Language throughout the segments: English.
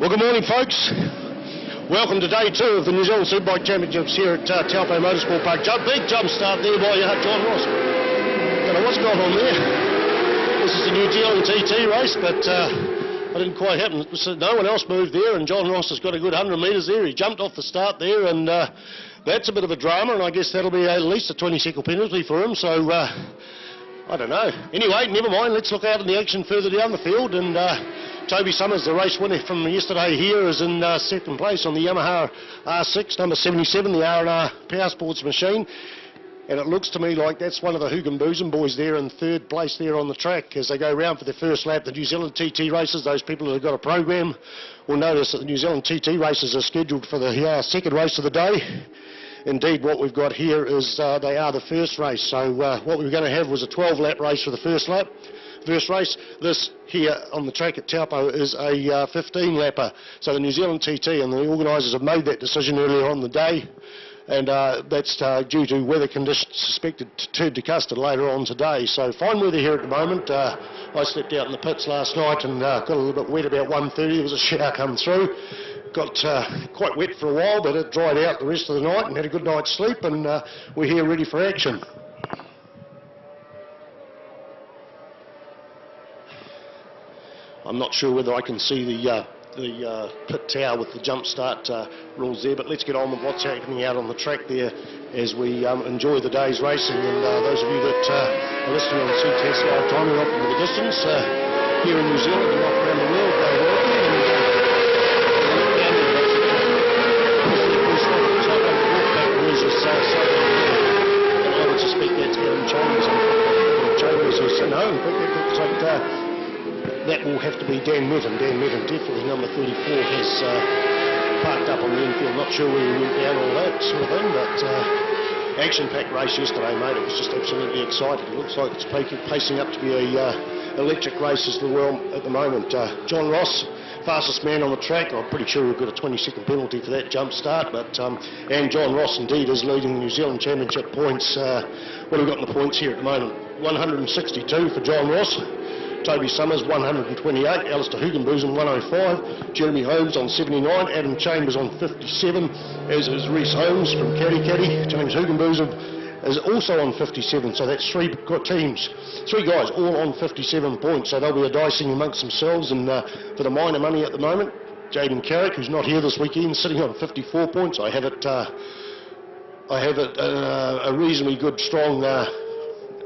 Well, good morning, folks. Welcome to day 2 of the New Zealand Superbike Championships here at Taupo Motorsport Park. Big jump start there by John Ross. Don't know what's going on there. This is the New Zealand TT race, but it didn't quite happen. No one else moved there, and John Ross has got a good 100 metres there. He jumped off the start there, and that's a bit of a drama, and I guess that'll be at least a 20-second penalty for him, so I don't know. Anyway, never mind. Let's look out in the action further down the field, and Toby Summers, the race winner from yesterday here, is in second place on the Yamaha R6, number 77, the R&R Power Sports machine. And it looks to me like that's one of the Hoogan boys there in third place there on the track as they go round for their first lap. The New Zealand TT races, those people that have got a program will notice that the New Zealand TT races are scheduled for the second race of the day. Indeed, what we've got here is they are the first race. So what we were going to have was a 12-lap race for the first lap. First race. This here on the track at Taupo is a 15-lapper. So the New Zealand TT and the organisers have made that decision earlier on the day, and that's due to weather conditions suspected to turn to custard later on today. So fine weather here at the moment. I slept out in the pits last night and got a little bit wet about 1:30. There was a shower come through. Got quite wet for a while, but it dried out the rest of the night and had a good night's sleep, and we're here ready for action. I'm not sure whether I can see the pit tower with the jump start rules there, but let's get on with what's happening out on the track there as we enjoy the day's racing. And those of you that are listening on CTS live time are off into the distance here in New Zealand and off around the world, very welcome. And I would suspect that's Adam Chambers. Chambers is no, in fact it looks like that will have to be Dan Metten. Dan Metten, definitely number 34, has parked up on the infield. Not sure where he went down, all that sort of thing, but action-packed race yesterday, mate. It was just absolutely exciting. It looks like it's pacing up to be a electric race as the world at the moment. John Ross, fastest man on the track. I'm pretty sure we've got a 20-second penalty for that jump start, but and John Ross indeed is leading the New Zealand Championship points. What have we got in the points here at the moment? 162 for John Ross. Toby Summers 128, Alistair Hoogan 105, Jeremy Holmes on 79, Adam Chambers on 57, as is Reece Holmes from Caddy. James Hoogan is also on 57, so that's three guys all on 57 points, so they'll be dicing amongst themselves. And for the minor money at the moment, Jaden Carrick, who's not here this weekend, sitting on 54 points. I have it a reasonably good, strong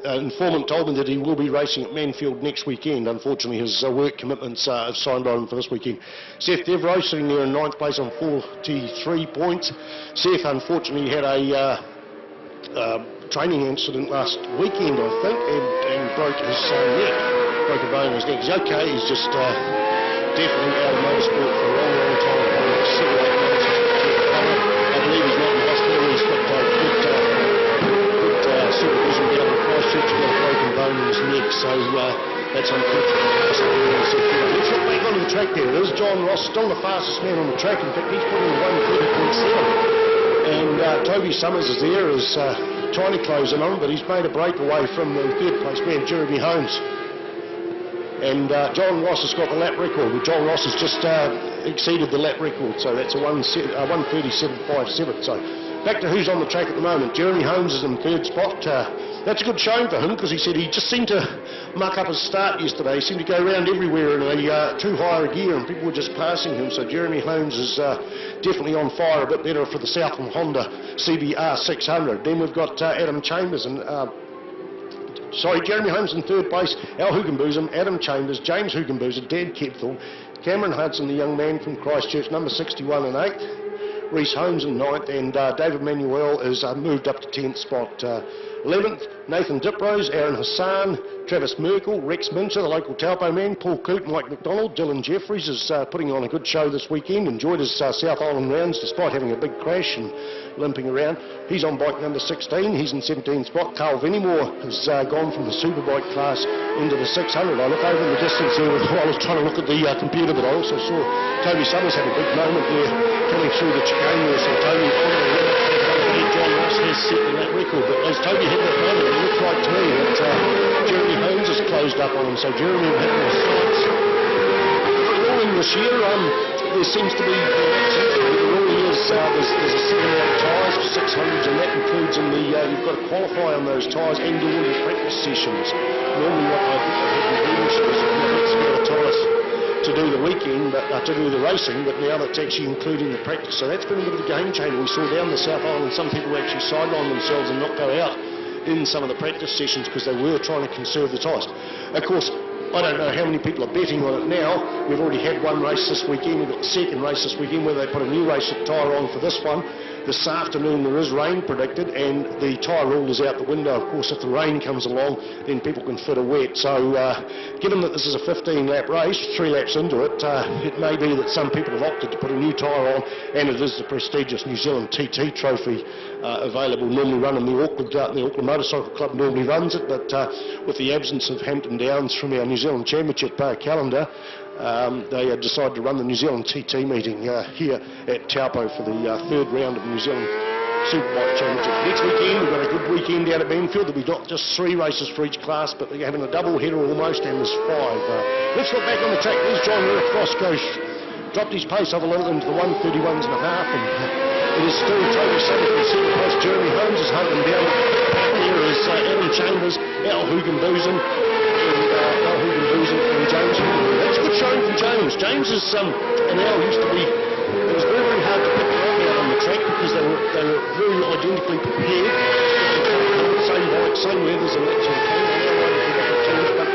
informant told me that he will be racing at Manfield next weekend. Unfortunately, his work commitments have signed by him for this weekend. Seth Devereaux sitting there in 9th place on 43 points. Seth, unfortunately, had a training incident last weekend, I think, and broke his neck, broke a bone in his neck. He's okay, he's just definitely out of motorsport for a long time. Like 7 or 8 months. I believe he's not in the hospital. He's got good supervision down in Christchurch. He's got a broken bone in his neck, so that's unfortunate. Let's look back onto the track there. There's John Ross, still the fastest man on the track. In fact, he's put in 1:30.7. And Toby Summers is there, is trying to close in on him, but he's made a breakaway from the third place man, Jeremy Holmes. And John Ross has got the lap record. John Ross has just exceeded the lap record, so that's a 1:37.57. So back to who's on the track at the moment. Jeremy Holmes is in third spot. That's a good showing for him, because he said he just seemed to muck up his start yesterday. He seemed to go around everywhere in a too high a gear, and people were just passing him. So Jeremy Holmes is definitely on fire, a bit better for the Southland Honda CBR 600. Then we've got Adam Chambers and Jeremy Holmes in third place, Al Hoogan, Adam Chambers, James Hoogan, Dan Kepthorne, Cameron Hudson, the young man from Christchurch, number 61 and 8th, Reece Holmes in 9th, and David Manuel is moved up to 10th spot. 11th, Nathan Diprose, Aaron Hassan, Travis Merkel, Rex Minter, the local Taupo man, Paul Coote, Mike McDonald, Dylan Jeffries is putting on a good show this weekend. Enjoyed his South Island rounds despite having a big crash and limping around. He's on bike number 16, he's in 17th spot. Carl Vennemore has gone from the superbike class into the 600. I look over in the distance there while I was trying to look at the computer, but I also saw Toby Summers had a big moment there coming through the chicane there, so Toby on the limit. John Ross has set that record, but as Toby had that moment, it looks like to me that Jeremy Holmes has closed up on him, so Jeremy will have more sights. Ruling this year, there seems to be the rule is there's a 7-lap tyres for 600s, and that includes in the you've got to qualify on those tyres and do all your practice sessions. Normally what I think is a tyres to do the weekend, but to do the racing, but now that's actually including the practice. So that's been a bit of a game changer. We saw down the South Island some people actually sideline themselves and not go out in some of the practice sessions because they were trying to conserve the tyres. Of course, I don't know how many people are betting on it now. We've already had one race this weekend. We've got the second race this weekend where they put a new race tyre on for this one. This afternoon there is rain predicted, and the tyre rule is out the window. Of course, if the rain comes along, then people can fit a wet. So given that this is a 15-lap race, 3 laps into it, it may be that some people have opted to put a new tyre on, and it is the prestigious New Zealand TT Trophy available, normally run in the Auckland Motorcycle Club normally runs it, but with the absence of Hampton Downs from our New Zealand Championship calendar, they decided to run the New Zealand TT meeting here at Taupo for the third round of the New Zealand Superbike Championship. Next weekend, we've got a good weekend down at Benfield. There'll be not just 3 races for each class, but they're having a double header almost, and there's 5. Let's look back on the track. There's John Cross goes, dropped his pace off a little into the 1:31s and a half, and it is still Toby Summers in second place. Jeremy Holmes is hunting down. There is Adam Chambers, Al Hugenboozem, and James. That's a good showing from James. James is and Al used to be. It was very, very hard to pick them out on the track because they were very identically prepared. Same bike, same weathers, and that sort of thing. But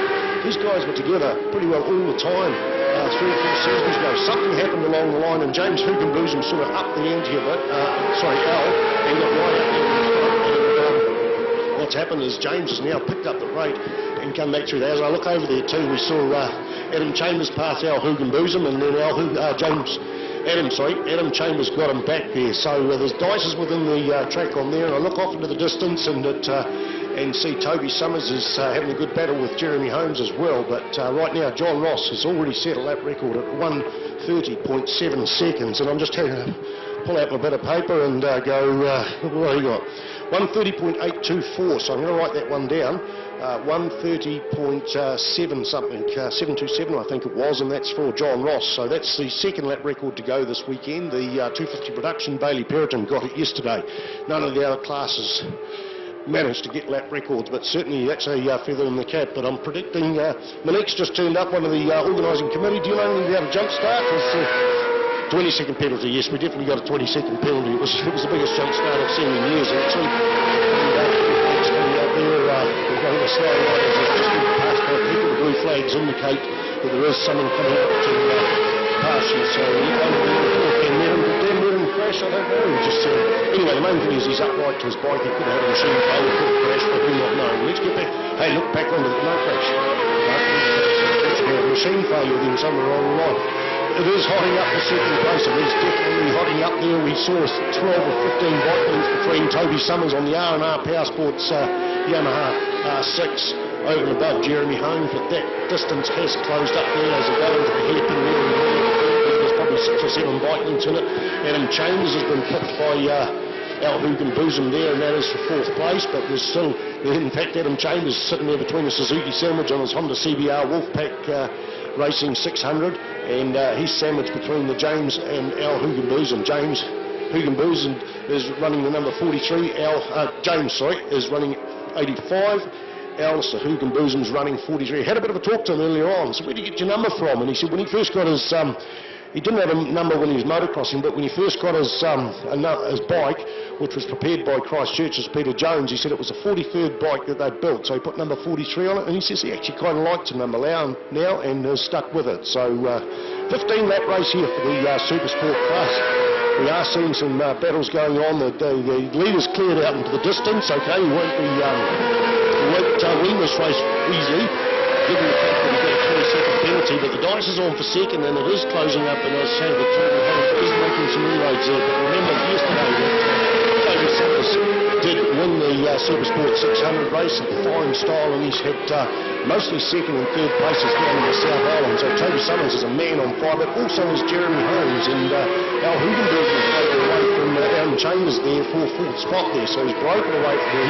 these guys were together pretty well all the time. 3 or 4 seasons ago, something happened along the line, and James Hugenboozem sort of upped the ante a bit. Al, and got right up there. What's happened is James has now picked up the rate and come back through there. As I look over there too, we saw Adam Chambers pass Al Hugenboozem, and then Adam Chambers got him back there. So there's dices within the track on there, and I look off into the distance and see Toby Summers is having a good battle with Jeremy Holmes as well. But right now, John Ross has already set a lap record at 1:30.7 seconds, and I'm just having to pull out my bit of paper and go, what have you got? 1:30.824, so I'm going to write that one down. 1:30.7 something, 727 I think it was, and that's for John Ross. So that's the second lap record to go this weekend. The 250 production, Bailey Perriton got it yesterday. None of the other classes managed to get lap records, but certainly that's a feather in the cap. But I'm predicting Monique's just turned up, one of the organising committee. Do you know anything about a jump start? 20-second penalty, yes, we definitely got a 20-second penalty. It was the biggest jump start I've seen in years, actually. We're going to slow riders. There's just been passed by people. The blue flags indicate that there is someone coming up to pass you. So, Dan Merrin crash, I don't know. Anyway, the main thing is he's upright to his bike. He could have had a machine failure, could have crashed, but we do not know. Let's get back. Hey, look back onto the no crash. Machine failure then somewhere along the line. It is hotting up the second place. It is definitely hotting up there. We saw 12 or 15 bike lengths between Toby Summers on the R&R Power Sports Yamaha R6 over and above Jeremy Holmes, but that distance has closed up there as they go into the hairpin there. There's probably 6 or 7 bike lengths in it. Adam Chambers has been picked by Al Hugenboozem there, and that is for 4th place, but there's still, in fact, Adam Chambers sitting there between a Suzuki sandwich on his Honda CBR Wolfpack Racing 600, and he's sandwiched between the James and Al Hugenboozem. James Hugenboozem is running the number 43. James is running 85. Alistair Hugenboozem's running 43. I had a bit of a talk to him earlier on. So where did you get your number from? And he said when he first got his, he didn't have a number when he was motocrossing, but when he first got his bike, which was prepared by Christchurch's Peter Jones, he said it was the 43rd bike that they'd built, so he put number 43 on it, and he says he actually kind of likes the number now and has stuck with it. So 15-lap race here for the Super Sport class. We are seeing some battles going on. The leaders cleared out into the distance. Okay, we won't win this race easily, given the fact that we got a 20-second penalty, but the dice is on for second, and it is closing up, and as I say, the Toby Holmes is making some inroads there. But remember yesterday that Toby Summers did win the Super Sport 600 race in fine style, and he's had mostly second and third places down in the South Island. So Toby Summers is a man on fire, but also is Jeremy Holmes, and Al Hugenboozem is broken away from Adam Chambers there for 4th spot there, so he's broken away from him.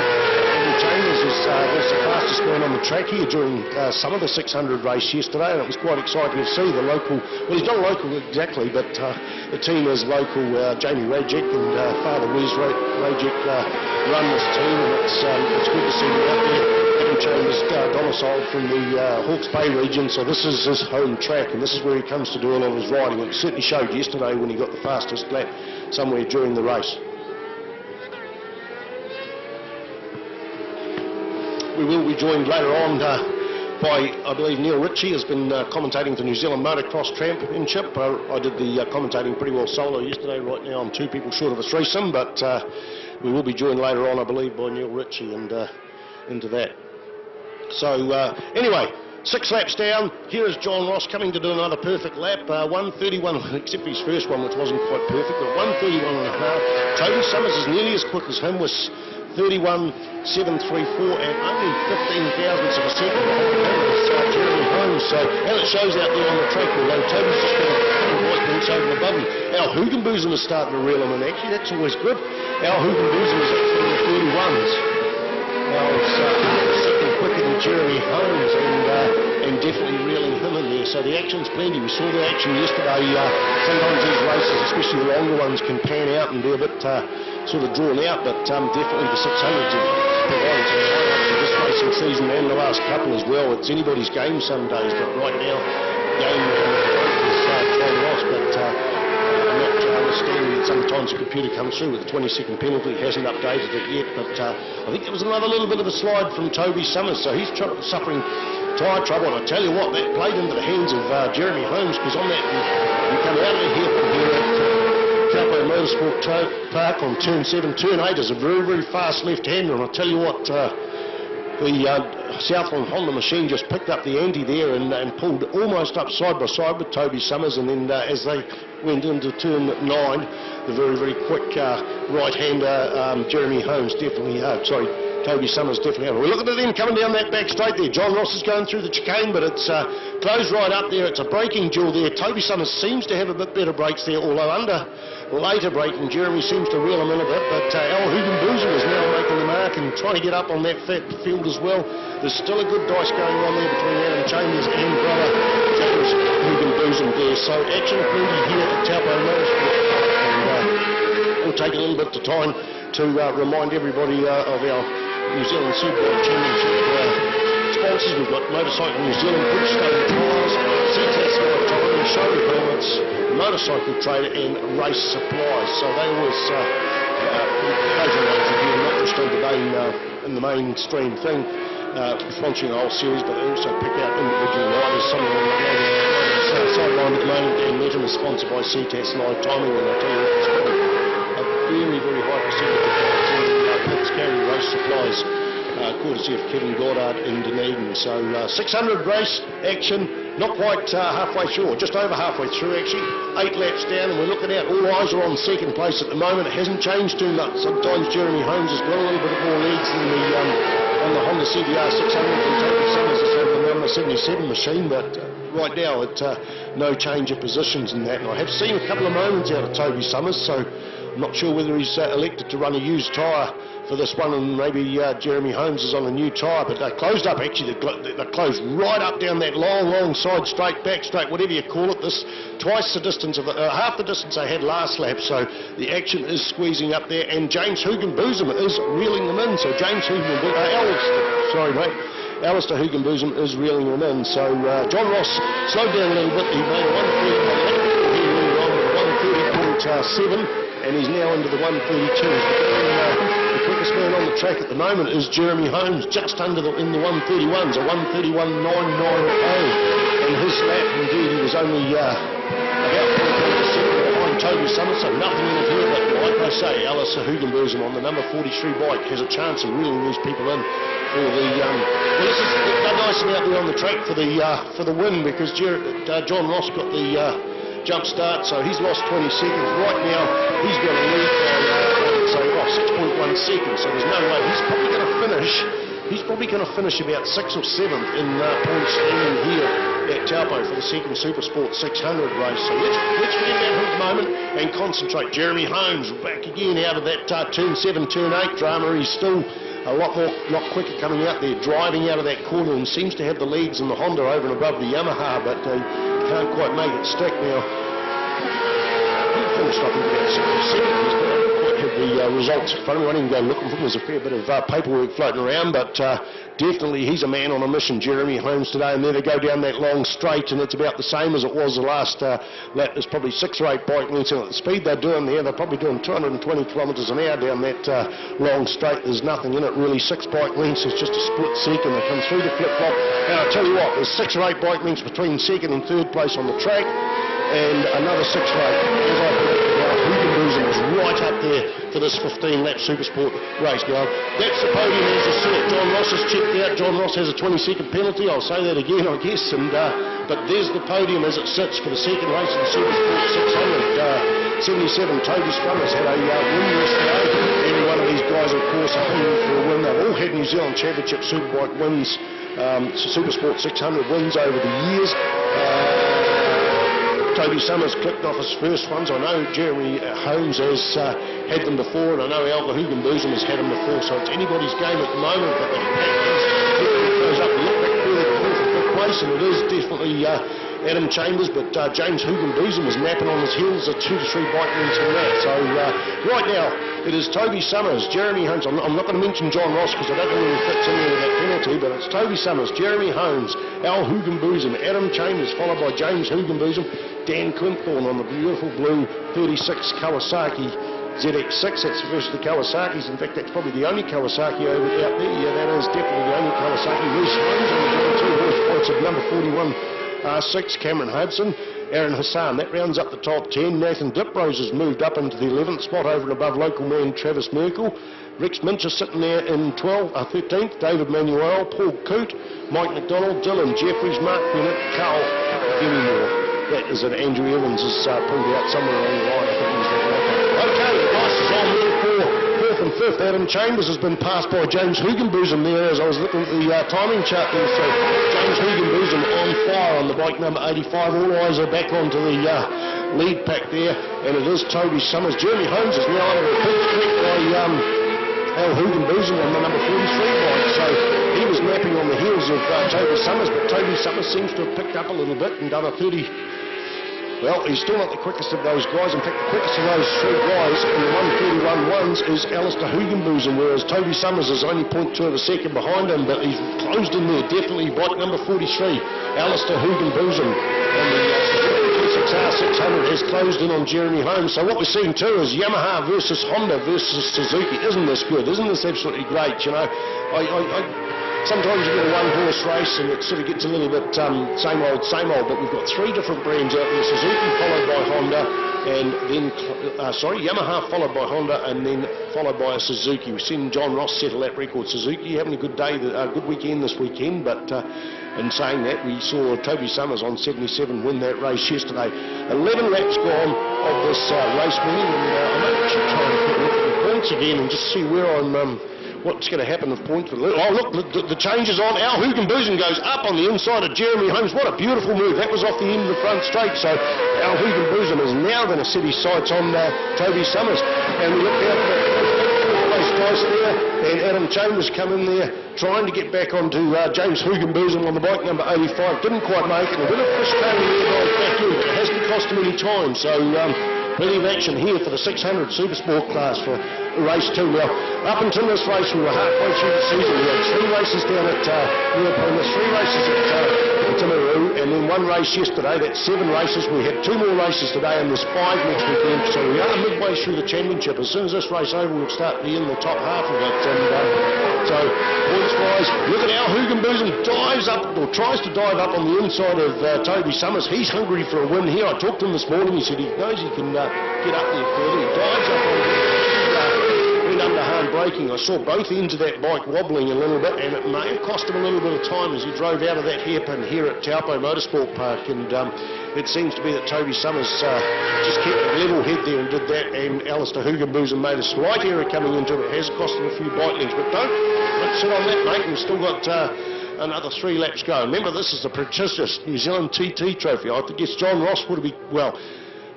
Chambers was the fastest man on the track here during some of the 600 race yesterday, and it was quite exciting to see the local, well, he's not local exactly, but the team is local. Jamie Rajek and Father Wes Rajek run this team, and it's good to see them out there. Adam Chambers domiciled from the Hawke's Bay region, so this is his home track, and this is where he comes to do a lot of his riding. It certainly showed yesterday when he got the fastest lap somewhere during the race. We will be joined later on by, I believe, Neil Ritchie has been commentating the New Zealand Motocross Championship. I did the commentating pretty well solo yesterday. Right now I'm 2 people short of a threesome, but we will be joined later on, I believe, by Neil Ritchie and into that. So anyway, 6 laps down. Here is John Ross coming to do another perfect lap. 1:31, except for his first one, which wasn't quite perfect, but 1:31 and a half. Toby Summers is nearly as quick as him with 31.734 and only 15 thousandths of a second behind him is Jeremy Holmes. So, and it shows out there on the track, although Toby's just got a white bench over and above him. Our Hugenboozem is starting to reel him in. Actually, that's always good. Our Hugenboozem is actually in the 31s. Now it's second quicker than Jeremy Holmes and definitely reeling him in there. So the action's plenty. We saw the action yesterday. Sometimes these races, especially the longer ones, can pan out and be a bit sort of drawn out, but definitely the 600s have provided some highlights for this racing season and the last couple as well. It's anybody's game some days, but right now, game is John Ross, but I'm not understanding that sometimes the computer comes through with a 20-second penalty. It hasn't updated it yet, but I think it was another little bit of a slide from Toby Summers, so he's suffering tyre trouble, and I tell you what, that played into the hands of Jeremy Holmes, because on that, you come out of here from here at Taupo Motorsport Park on turn 7, turn 8 is a very, very fast left-hander, and I'll tell you what, the Southland Honda machine just picked up the ante there and pulled almost up side by side with Toby Summers, and then as they went into turn 9, the very, very quick right-hander Jeremy Holmes definitely, Toby Summers definitely over. We're looking at them coming down that back straight there. John Ross is going through the chicane, but it's closed right up there. It's a braking duel there. Toby Summers seems to have a bit better brakes there, although under later braking, Jeremy seems to reel him in a bit, but Al Hugenboozem is now making the mark and trying to get up on that fat field as well. There's still a good dice going on there between Adam Chambers and brother James Hugenboozem there. So action plenty here at Taupo Motorsport, and we'll take a little bit of time to remind everybody of our New Zealand Superbike Championship sponsors. We've got Motorcycle New Zealand, Bridgestone Tyres, CTS Tyre, Shoulder Helmets, Motorcycle Trader and Race Supplies. So they always, those are those of you not just in the mainstream thing, sponsoring the whole series, but they also pick out individual riders. Some of them are sideline at the moment. Dan Metten is sponsored by CTS Live Timing, and I tell you, it's got a very, very high percentage of pits carry race supplies, courtesy of Kevin Goddard in Dunedin. So 600 race action, not quite halfway through, or just over halfway through actually. 8 laps down, and we're looking at, all eyes are on second place at the moment. It hasn't changed too much. Sometimes Jeremy Holmes has got a little bit more leads than on the Honda CBR 600, and Toby Summers is on the number 77 machine, but right now no change of positions in that. And I have seen a couple of moments out of Toby Summers, so I'm not sure whether he's elected to run a used tyre for this one, and maybe Jeremy Holmes is on a new tyre, but they closed up actually. They closed right up down that long side straight, back straight, whatever you call it. This twice the distance of half the distance they had last lap, so the action is squeezing up there, and James Hugenboozem is reeling them in. So James Alistair Hugenboozem is reeling them in. So John Ross slowed down a little bit. He made a 1:30.7. And he's now into the 1:32s. The quickest man on the track at the moment is Jeremy Holmes, just under in the 1:31s, a 1:31.990. And his lap, indeed, he was only about 0.1 behind Toby Summers, so nothing in it here. But like I say, Alistair Hugenboozem on the number 43 bike has a chance of reeling these people in for the. Well, this is nice out there on the track for the win, because John Ross got the. Jump start, so he's lost 20 seconds. Right now, he's got a lead by, 6.1 seconds, so there's no way. He's probably going to finish about 6th or 7th in points standing here at Taupo for the second Supersport 600 race. So let's forget about him at the moment and concentrate. Jeremy Holmes back again out of that turn 7, turn 8 drama. He's still a lot quicker coming out there, driving out of that corner, and seems to have the leads in the Honda over and above the Yamaha, but can't quite make it stick now. He finished up in about 60 seconds, but I don't quite have the results in front of me. I didn't go looking for them. There's a fair bit of paperwork floating around, but definitely he's a man on a mission, Jeremy Holmes, today. And there they go down that long straight, and it's about the same as it was the last lap. There's probably 6 or 8 bike lengths, and at the speed they're doing there, they're probably doing 220 kilometres an hour down that long straight. There's nothing in it really. 6 bike lengths is just a split second. They come through the flip-flop, and I tell you what, there's 6 or 8 bike lengths between second and third place on the track, and another 6 or 8. As I predicted, Hugenboozem is right up there for this 15-lap Supersport race. Now, that's the podium as you see it. John Ross has checked out. John Ross has a 20-second penalty. I'll say that again, I guess. And but there's the podium as it sits for the second race of the Supersport 600. 77, Toby Strummers had a win yesterday. Every one of these guys, of course, are hungry for a win. They've all had New Zealand Championship Superbike wins, Supersport 600 wins over the years. Toby Summers clicked off his first ones. I know Jeremy Holmes has had them before, and I know Alva Hugenboozem has had them before, so it's anybody's game at the moment, but the pack goes up a little bit further for fifth place, and it is definitely Adam Chambers, but James Hugenboozem is napping on his heels at 2 to 3 bike lengths from that. So right now, it is Toby Summers, Jeremy Holmes. I'm not going to mention John Ross because I don't know where he fits in there with that penalty, but it's Toby Summers, Jeremy Holmes, Al Hugenboozem, Adam Chambers, followed by James Hugenboozem, Dan Quinthorne on the beautiful blue 36 Kawasaki ZX6. That's the first of the Kawasaki's. In fact, that's probably the only Kawasaki out there. Yeah, that is definitely the only Kawasaki. Reese Holmes on the 2 horse points of number 41 R6, Cameron Hudson, Aaron Hassan. That rounds up the top 10. Nathan Diprose has moved up into the 11th spot over and above local man Travis Merkel. Rex Minch is sitting there in 13th. David Manuel, Paul Coote, Mike McDonald, Dylan Jeffries, Mark Bennett, Carl Gemmymore. That is that Andrew Evans has pulled out somewhere along the line. I think he's that. Okay, the price is on there for 4th and 5th. Adam Chambers has been passed by James Hugenboozem there as I was looking at the timing chart there. So James Hugenboozem on fire on the bike number 85. All eyes are back onto the lead pack there, and it is Toby Summers. Jeremy Holmes is now under a pit trick by Al Hugenboozem on the number 43 bike. So he was napping on the heels of Toby Summers, but Toby Summers seems to have picked up a little bit and done a 30. Well, he's still not the quickest of those guys. In fact, the quickest of those 3 guys in the 1:31.1s is Alistair Hugenboozem, whereas Toby Summers is only 0.2 of a second behind him, but he's closed in there, definitely. Bike number 43, Alistair Hugenboozem on the 6R600 has closed in on Jeremy Holmes. So what we're seeing too is Yamaha versus Honda versus Suzuki. Isn't this good? Isn't this absolutely great? You know, sometimes you get a one-horse race and it sort of gets a little bit same old, but we've got 3 different brands out there. Suzuki followed by Honda, and then, Yamaha followed by Honda, and then followed by a Suzuki. We've seen John Ross settle that record. Suzuki having a good day, a good weekend this weekend, but in saying that, we saw Toby Summers on 77 win that race yesterday. 11 laps gone of this race winning, and I'm actually trying to look at the points again and just see where I'm... what's going to happen with points? Oh, look, the change is on. Al Hugenboozem goes up on the inside of Jeremy Holmes. What a beautiful move. That was off the end of the front straight. So Al Hugenboozem is now going to set his sights on Toby Summers. And we look out for that place twice there. And Adam Chambers come in there trying to get back onto James Hugenboozem on the bike number 85. Didn't quite make it. A bit of frustrating there guys back in, but it hasn't cost him any time. So plenty of action here for the 600 Supersport class for race 2. Now, up until this race, we were halfway through the season. We had 3 races down at Europe, 3 races at Timaru, and then 1 race yesterday. That's 7 races. We had 2 more races today, and there's 5 next weekend. So we are midway through the championship. As soon as this race over, we'll start in the top half of it. And so, points-wise, look at Al Hugenboozem dives up, or tries to dive up on the inside of Toby Summers. He's hungry for a win here. I talked to him this morning. He said he knows he can get up there further. He dives up on went underhand braking. I saw both ends of that bike wobbling a little bit, and it may have cost him a little bit of time as he drove out of that hairpin here at Taupo Motorsport Park. And it seems to be that Toby Summers just kept a level head there and did that, and Alistair Hugenboozem made a slight error coming into it. It has cost him a few bike lengths, but don't sit on that, mate. We've still got another 3 laps go. Remember, this is the prestigious New Zealand TT Trophy. I guess John Ross would have been, well,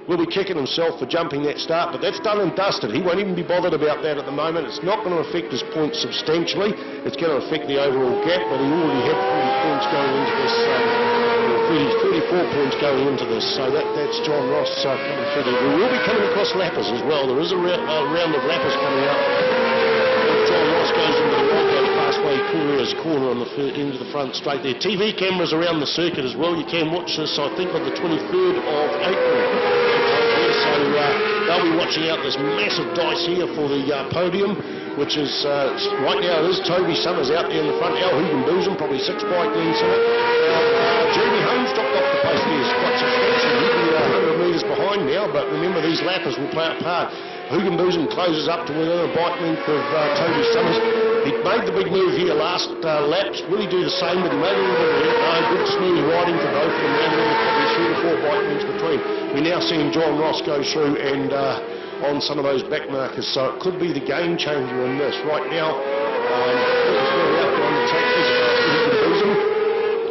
will be kicking himself for jumping that start, but that's done and dusted. He won't even be bothered about that at the moment. It's not going to affect his points substantially. It's going to affect the overall gap, but he already had 40 points going into this, 34 points going into this, so that's John Ross coming through there. We will be coming across lappers as well. There is a round of lappers coming up. John Ross goes into the right fastway corner on the end of the front straight there. TV cameras around the circuit as well. You can watch this, I think, on the 23rd of April. So they'll be watching out this massive dice here for the podium, which is, right now it is Toby Summers out there in the front, Al Hugenboozem, probably 6 bike lengths in it. Jeremy Holmes dropped off the post there, is quite substantial. He'll be 100 metres behind now, but remember these lappers will play a part. Hugenboozem closes up to within a bike length of Toby Summers. He made the big move here last lap. Will he do the same? But he made a little bit of good smooth riding for both of them, and then probably 3 to 4 bike lengths between. We're now seeing John Ross go through and on some of those back markers, so it could be the game changer in this. Right now, out there on the track,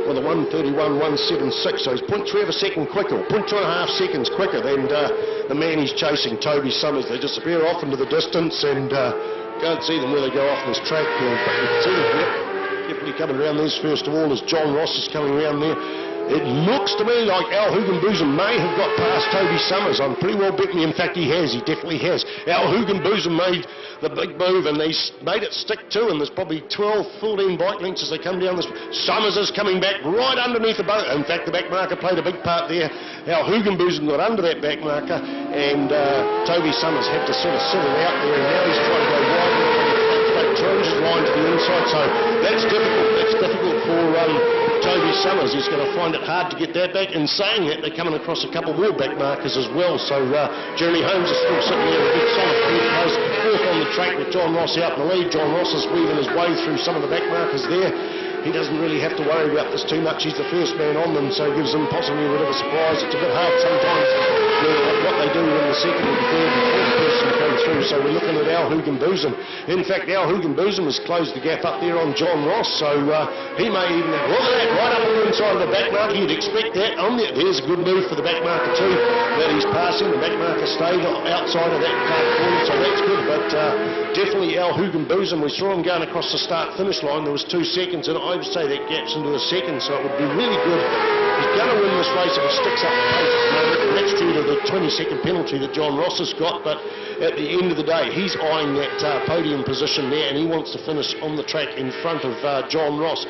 with a 1:31.176, so he's 0.3 of a second quicker, 0.2.5 seconds quicker than the man he's chasing, Toby Summers. They disappear off into the distance, and can't see them where they go off this track. But you can see them, definitely coming around these first of all as John Ross is coming around there. It looks to me like Al Hugenboozem may have got past Toby Summers. I'm pretty well betting, in fact he has, he definitely has. Al Hugenboozem made the big move and he's made it stick to, and there's probably 12, 14 bike lengths as they come down this. Summers is coming back right underneath the boat. In fact, the back marker played a big part there. Al Hugenboozem got under that back marker, and Toby Summers had to sort of sit it out there, and now he's trying to go wide his line to the inside, so that's difficult. That's difficult for Toby Summers. He's going to find it hard to get that back. In saying that, they're coming across a couple more back markers as well, so Jeremy Holmes is still sitting there with a big solid fourth on the track with John Ross out in the lead. John Ross is weaving his way through some of the back markers there. He doesn't really have to worry about this too much. He's the first man on them, so it gives them possibly a bit of a surprise. It's a bit hard sometimes what they do when the second and third and fourth person come through, so we're looking at Al Hugenboozem. In fact, Al Hugenboozem has closed the gap up there on John Ross, so he may even have, look at that, right up on the inside of the back marker. You'd expect that on there. There's a good move for the back marker too, that he's passing. The back marker stayed outside of that corner, so that's good, but definitely Al Hugenboozem, we saw him going across the start-finish line. There was 2 seconds, and I would say that gaps into a second, so it would be really good. He's going to win this race if he sticks up the pace. And that's due to the 20-second penalty that John Ross has got, but at the end of the day, he's eyeing that podium position there, and he wants to finish on the track in front of John Ross.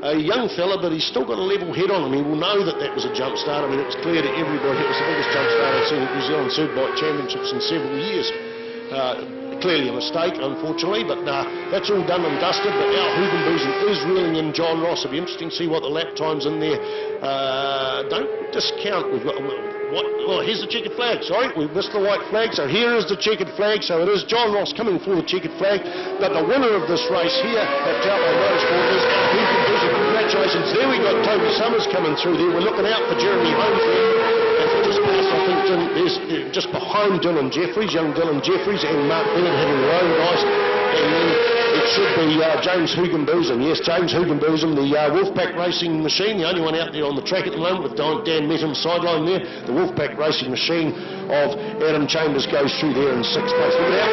A young fella, but he's still got a level head on him. He will know that that was a jump start. I mean, it was clear to everybody it was the biggest jump start I've seen at New Zealand Superbike Championships in several years. Clearly a mistake, unfortunately, but that's all done and dusted. But Al Hugenboozem is reeling in John Ross. It'll be interesting to see what the lap time's in there. Don't discount. We've got what? Oh, here's the checkered flag. Sorry, we've missed the white flag. So here is the checkered flag. So it is John Ross coming for the checkered flag. But the winner of this race here at Taupo Motorsport is Al Hugenboozem. Congratulations. There we got Toby Summers coming through there. We're looking out for Jeremy Holmes there. Just past, I think, there's just behind Dylan Jeffries, young Dylan Jeffries, and Mark Bennett having a roll, guys. And then it should be James Hugenboozem. Yes, James Hugenboozem, the Wolfpack Racing Machine, the only one out there on the track at the moment with Dan Metham's sideline there. The Wolfpack Racing Machine of Adam Chambers goes through there in 6th place. Look at that.